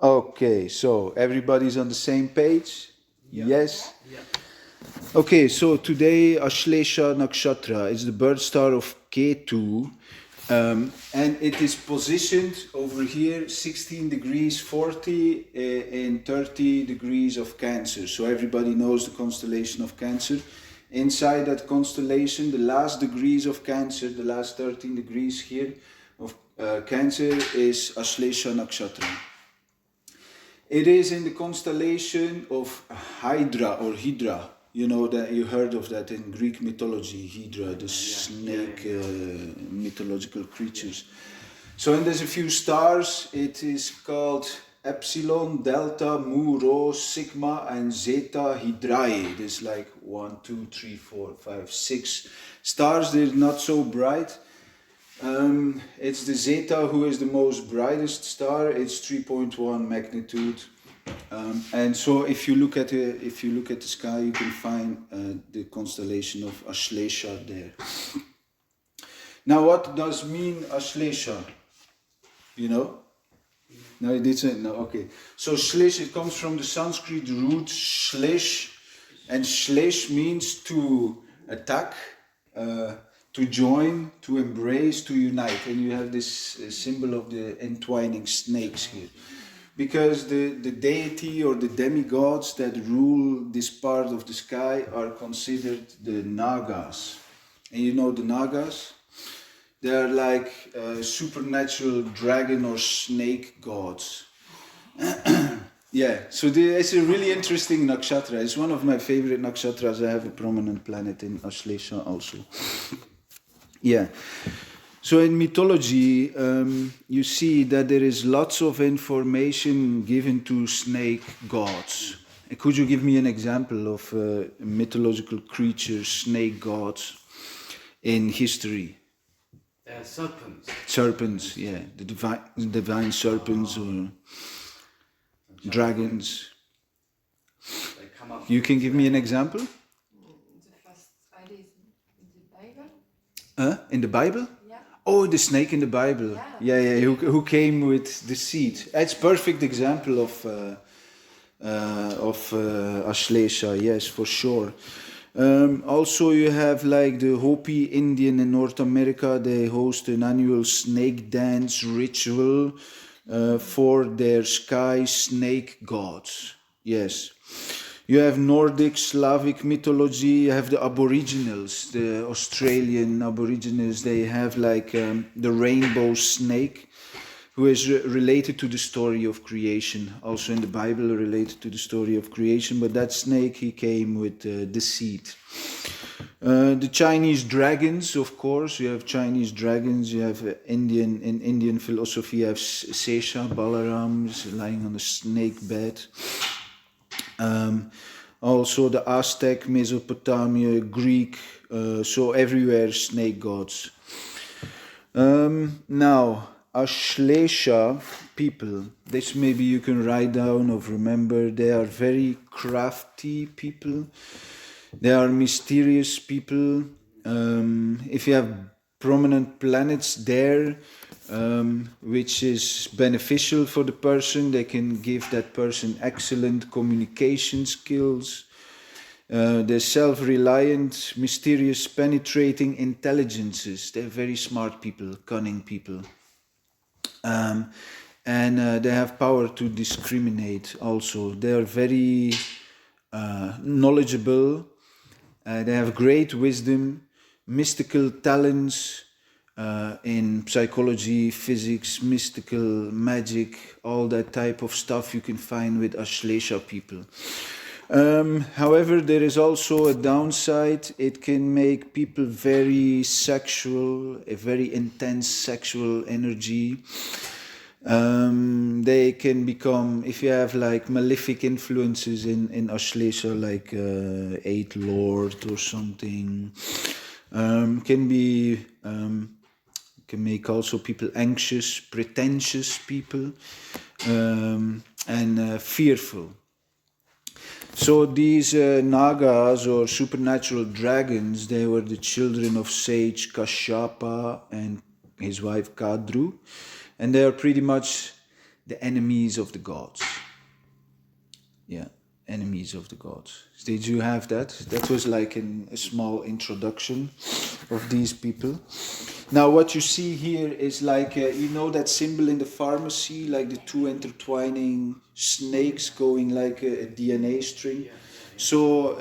Okay, so everybody's on the same page? Yeah. Yes? Yeah. Okay, so today Āśleṣā Nakṣatra is the birth star of Ketu, and it is positioned over here 16 degrees 40 and 30 degrees of Cancer. So everybody knows the constellation of Cancer. Inside that constellation, the last degrees of Cancer, the last 13 degrees here of Cancer is Āśleṣā Nakṣatra. It is in the constellation of Hydra or Hydra. You know that you heard of that in Greek mythology, Hydra, the snake mythological creatures. So and there's a few stars. It is called Epsilon, Delta, Mu, Rho, Sigma, and Zeta Hydrae. There's like 1, 2, 3, 4, 5, 6 stars. They're not so bright. It's the Zeta who is the most brightest star. It's 3.1 magnitude, and so if you look at the sky, you can find the constellation of Āśleṣā there. Now, what does mean Āśleṣā? You know? No, it didn't. No, okay. So āśliṣ, it comes from the Sanskrit root āśliṣ, and āśliṣ means to attack. To join, to embrace, to unite. And you have this symbol of the entwining snakes here. Because the deity or the demigods that rule this part of the sky are considered the Nāgas. And you know the Nāgas? They are like supernatural dragon or snake gods. Yeah, so it's a really interesting nakshatra. It's one of my favorite nakshatras. I have a prominent planet in Āśleṣā also. Yeah, so in mythology, you see that there is lots of information given to snake gods. Could you give me an example of mythological creatures, snake gods, in history? Serpents. Serpents, yeah, the divine serpents or dragons. They come up. You can give me an example? In the Bible? Yeah. Oh, the snake in the Bible. Yeah, who came with the seed. It's perfect example of Āśleṣā, yes, for sure. Also, you have like the Hopi Indian in North America. They host an annual snake dance ritual for their sky snake gods. Yes. You have Nordic, Slavic mythology, you have the Aboriginals, the Australian Aboriginals, they have like the rainbow snake, who is related to the story of creation, also in the Bible related to the story of creation, but that snake, he came with the seed. The Chinese dragons, of course, you have Chinese dragons, you have in Indian philosophy, you have Sesha, Balaram, lying on a snake bed. Also the Aztec, Mesopotamia, Greek, so everywhere snake gods. Now, Āśleṣā people, this maybe you can write down or remember, they are very crafty people, they are mysterious people. If you have prominent planets there, which is beneficial for the person, they can give that person excellent communication skills. They're self-reliant, mysterious, penetrating intelligences. They're very smart people, cunning people. And they have power to discriminate also. They are very knowledgeable. They have great wisdom, mystical talents, in psychology, physics, mystical, magic, all that type of stuff you can find with Āśleṣā people. However, there is also a downside. It can make people very sexual, a very intense sexual energy. They can become, if you have like malefic influences in Āśleṣā, like Eighth Lord or something, can be... can make also people anxious, pretentious people, and fearful. So these Nagas or supernatural dragons, they were the children of sage Kashyapa and his wife Kadru, and they are pretty much the enemies of the gods. Yeah, enemies of the gods. Did you have that? That was like a small introduction of these people. Now what you see here is like, you know that symbol in the pharmacy, like the two intertwining snakes going like a DNA string? So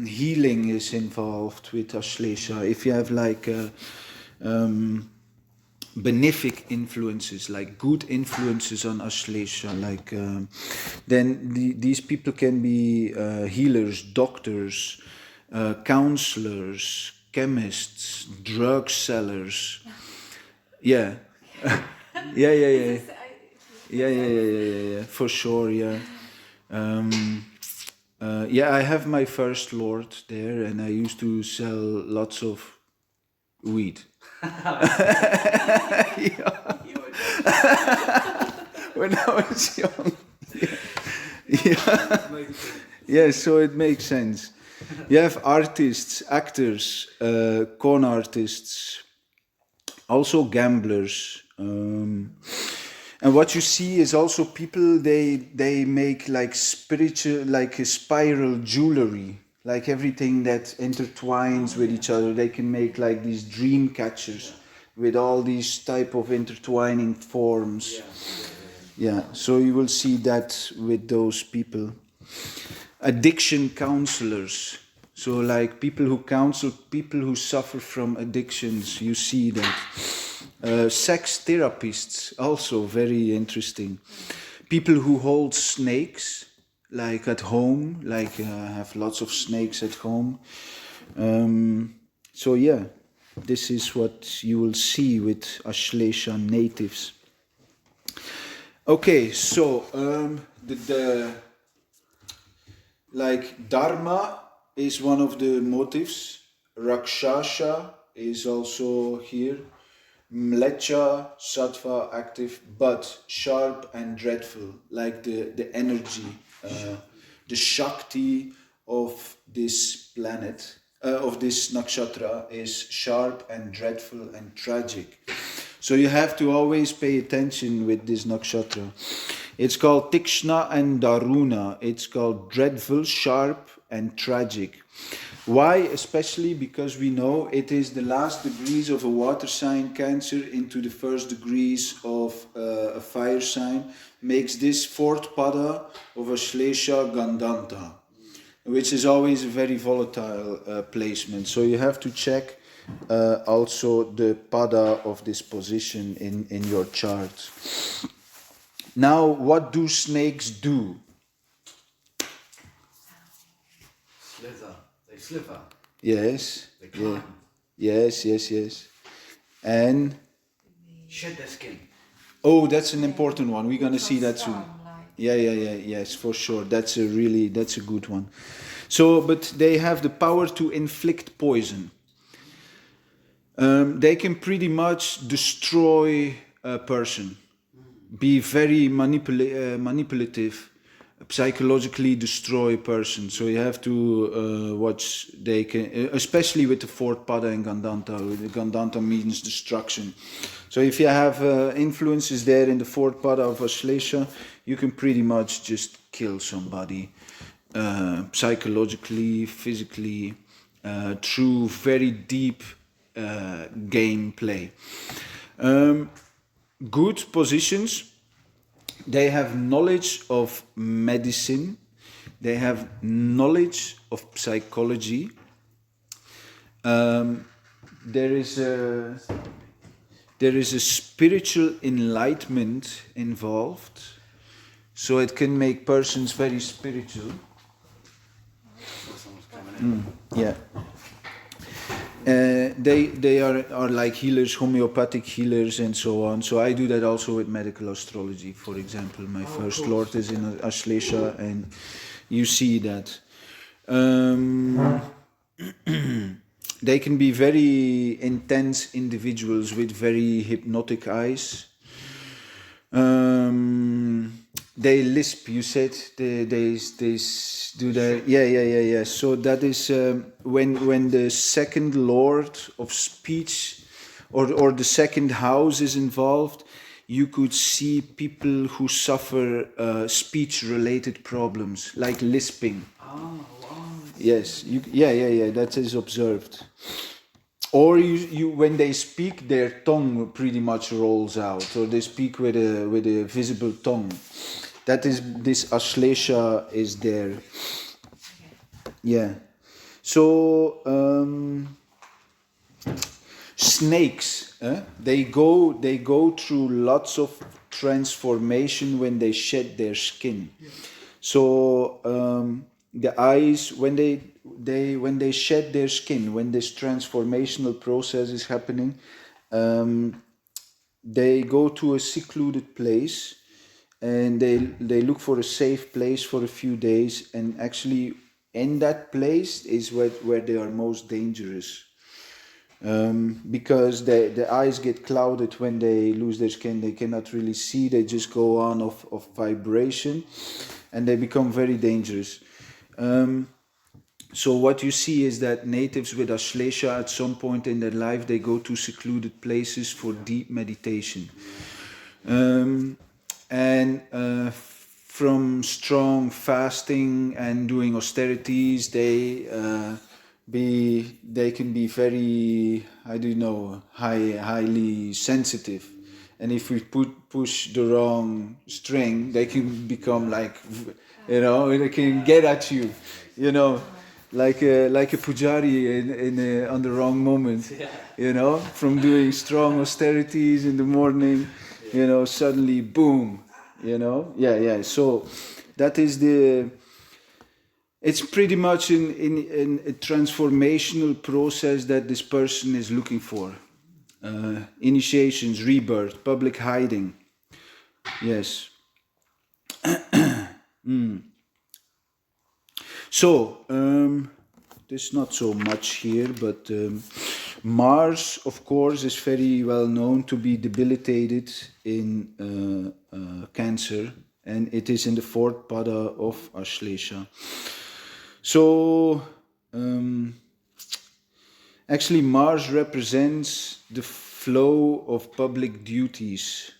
healing is involved with āśleṣā. If you have like benefic influences, like good influences on āśleṣā, like then these people can be healers, doctors, counselors, chemists, drug sellers. Yeah. Yeah, for sure, yeah. Yeah, I have my first lord there, and I used to sell lots of weed. When I was young. Yeah, so it makes sense. You have artists, actors, con artists, also gamblers. And what you see is also people, they make like spiritual, like a spiral jewelry, like everything that intertwines with each other. They can make like these dream catchers with all these type of intertwining forms. Yeah, so you will see that with those people. Addiction counselors. So like people who counsel people who suffer from addictions, you see that. Sex therapists, also very interesting. People who hold snakes, like at home, like have lots of snakes at home. So yeah, this is what you will see with āśleṣā natives. Okay, so the like dharma is one of the motives. Rakshasa is also here. Mlecha, sattva, active, but sharp and dreadful, like the energy, the shakti of this planet, of this nakshatra is sharp and dreadful and tragic. So you have to always pay attention with this nakshatra. It's called Tikshna and Daruna. It's called dreadful, sharp and tragic. Why? Especially because we know it is the last degrees of a water sign, Cancer, into the first degrees of a fire sign, makes this fourth pada of āśleṣā Gandanta, which is always a very volatile placement. So you have to check also the pada of this position in your chart. Now, what do snakes do? They slither. Yes. They climb. Yeah. Yes. And Shed their skin. oh, that's an important one. We're gonna see that soon. Yes, for sure. That's a good one. So, but they have the power to inflict poison. They can pretty much destroy a person, be very manipulative, psychologically destroy a person. So you have to watch. They can, especially with the fourth pada in Gandanta. The Gandanta means destruction. So if you have influences there in the fourth pada of āśleṣā, you can pretty much just kill somebody, psychologically, physically, through very deep gameplay. Good positions. They have knowledge of medicine. They have knowledge of psychology. There is a spiritual enlightenment involved, so it can make persons very spiritual. Yeah. They are like healers, homeopathic healers and so on. So I do that also with medical astrology, for example. My first lord is in āśleṣā, and you see that. They can be very intense individuals with very hypnotic eyes. They lisp, you said. They do that. Yeah. So that is when the second lord of speech or the second house is involved. you could see people who suffer speech-related problems, like lisping. Oh, wow. Yes, that is observed. Or you when they speak, their tongue pretty much rolls out, or they speak with a visible tongue. That is, this āśleṣā is there. Yeah. So snakes, they go through lots of transformation when they shed their skin. So the eyes, when they shed their skin, when this transformational process is happening, they go to a secluded place, and they look for a safe place for a few days, and actually in that place is where they are most dangerous. Because the eyes get clouded when they lose their skin. They cannot really see, they just go on of vibration, and they become very dangerous. So what you see is that natives with āśleṣā, at some point in their life, they go to secluded places for deep meditation. And from strong fasting and doing austerities, they can be very, highly sensitive. And if we push the wrong string, they can become like, they can get at you, like a pujari on the wrong moment, from doing strong austerities in the morning, suddenly boom, So that is it's pretty much in a transformational process that this person is looking for. Initiations, rebirth, public hiding. Yes. So, there's not so much here, but Mars, of course, is very well known to be debilitated in Cancer, and it is in the fourth pada of āśleṣā. So, actually, Mars represents the flow of public duties.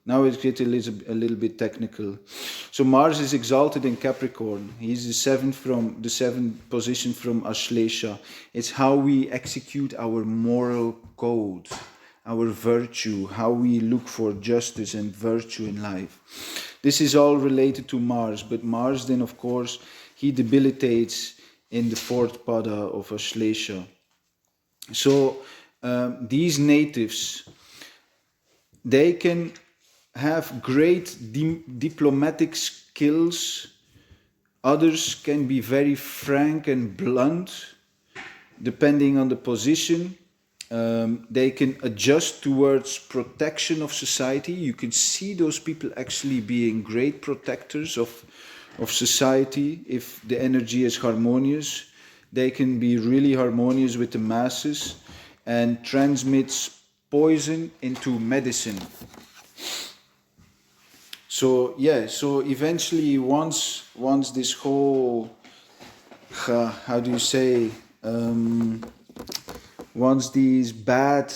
Now it gets a little bit technical. So Mars is exalted in Capricorn. He's the seventh position from āśleṣā. It's how we execute our moral code, our virtue, how we look for justice and virtue in life. This is all related to Mars, but Mars then, of course, he debilitates in the fourth pada of āśleṣā. So these natives, they can have great diplomatic skills. Others can be very frank and blunt, depending on the position. They can adjust towards protection of society. You can see those people actually being great protectors of society if the energy is harmonious. They can be really harmonious with the masses and transmits poison into medicine. So eventually once this whole, once these bad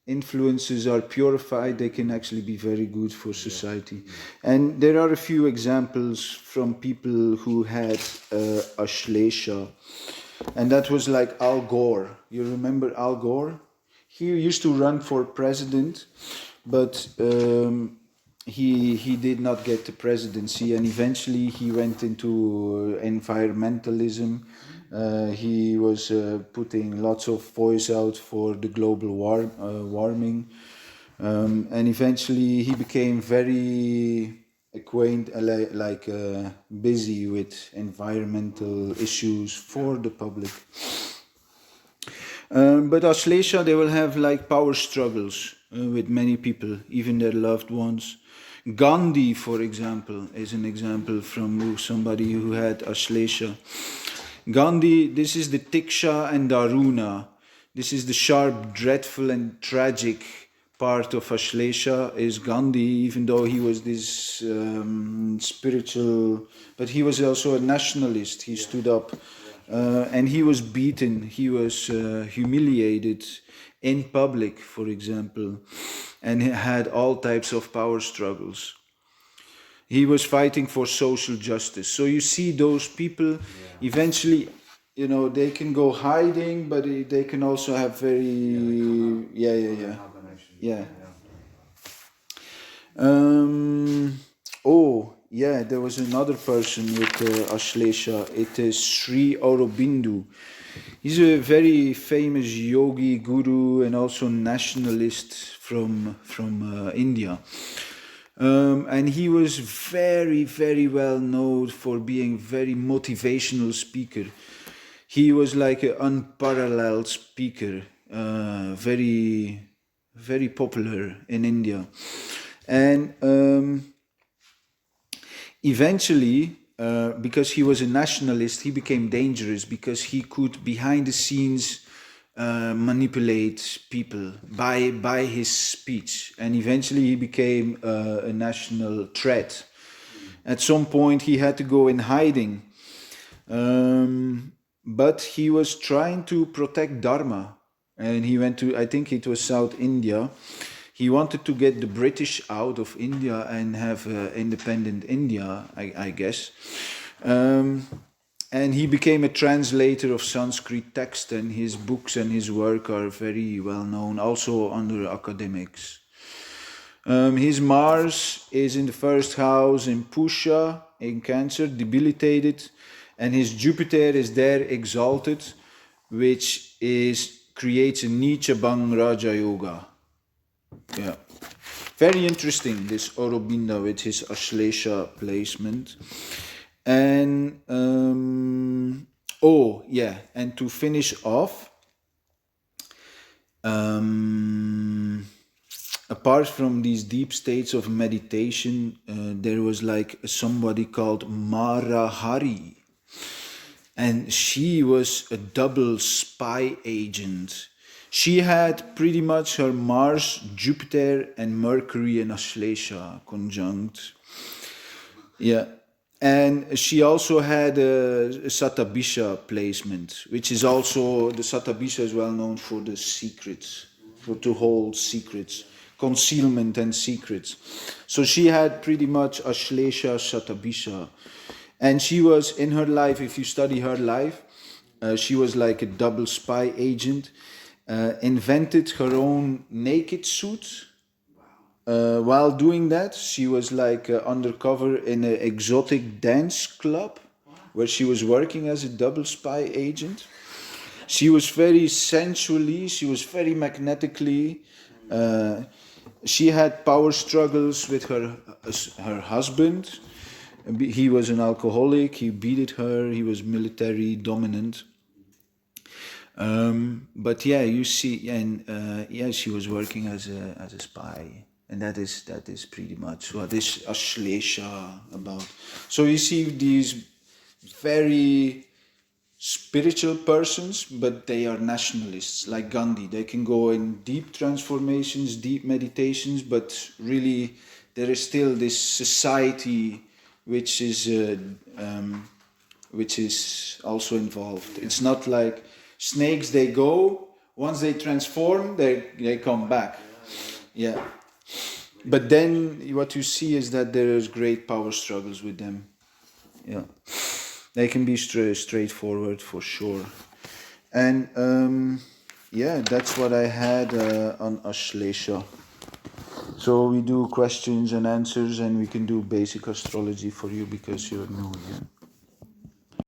influences are purified, they can actually be very good for society. And there are a few examples from people who had āśleṣā. And that was like Al Gore. You remember Al Gore? He used to run for president, but he did not get the presidency, and eventually he went into environmentalism. He was putting lots of voice out for the global warming, and eventually he became very busy with environmental issues for the public. But āśleṣā, they will have like power struggles with many people, even their loved ones. Gandhi, for example, is an example from somebody who had āśleṣā. Gandhi, this is the tiksha and daruna. This is the sharp, dreadful and tragic part of āśleṣā is Gandhi, even though he was this spiritual, but he was also a nationalist. He stood up and he was beaten, he was humiliated in public, for example, and he had all types of power struggles. He was fighting for social justice. So you see those people eventually, you know, they can go hiding, but they can also have very, yeah. Oh, yeah, there was another person with Āśleṣā. It is Sri Aurobindo. He's a very famous yogi guru and also nationalist from India. And he was very, very well known for being very motivational speaker. He was like an unparalleled speaker, very, very popular in India. And eventually, because he was a nationalist, he became dangerous because he could, behind the scenes, manipulate people by his speech. And eventually he became a national threat. At some point he had to go in hiding. But he was trying to protect Dharma. And he went to, I think it was South India. He wanted to get the British out of India and have independent India, I guess. And he became a translator of Sanskrit text, and his books and his work are very well known, also under academics. His Mars is in the first house in Pusha, in Cancer, debilitated, and his Jupiter is there exalted, which creates a Nichabang Raja Yoga. Yeah, very interesting, this Aurobindo with his Āśleṣā placement. And and to finish off, apart from these deep states of meditation, there was like somebody called Mara Hari, and she was a double spy agent. She had pretty much her Mars, Jupiter, and Mercury and Āśleṣā conjunct. Yeah. And she also had a Satabisha placement, which is also, the Satabisha is well known for the secrets, to hold secrets, concealment and secrets. So she had pretty much Āśleṣā Satabisha. And she was, in her life, if you study her life, she was like a double spy agent, invented her own naked suit. While doing that, she was like undercover in an exotic dance club where she was working as a double spy agent. She was very sensually, she was very magnetically. She had power struggles with her husband. He was an alcoholic, he beat her, he was military dominant. But yeah, you see, and she was working as a spy. And that is pretty much what is Āśleṣā about. So you see these very spiritual persons, but they are nationalists, like Gandhi. They can go in deep transformations, deep meditations, but really there is still this society which is also involved. It's not like snakes, they go, once they transform, they come back. Yeah. But then what you see is that there is great power struggles with them. Yeah, they can be straightforward for sure. And that's what I had on Āśleṣā. So we do questions and answers, and we can do basic astrology for you because you're new here.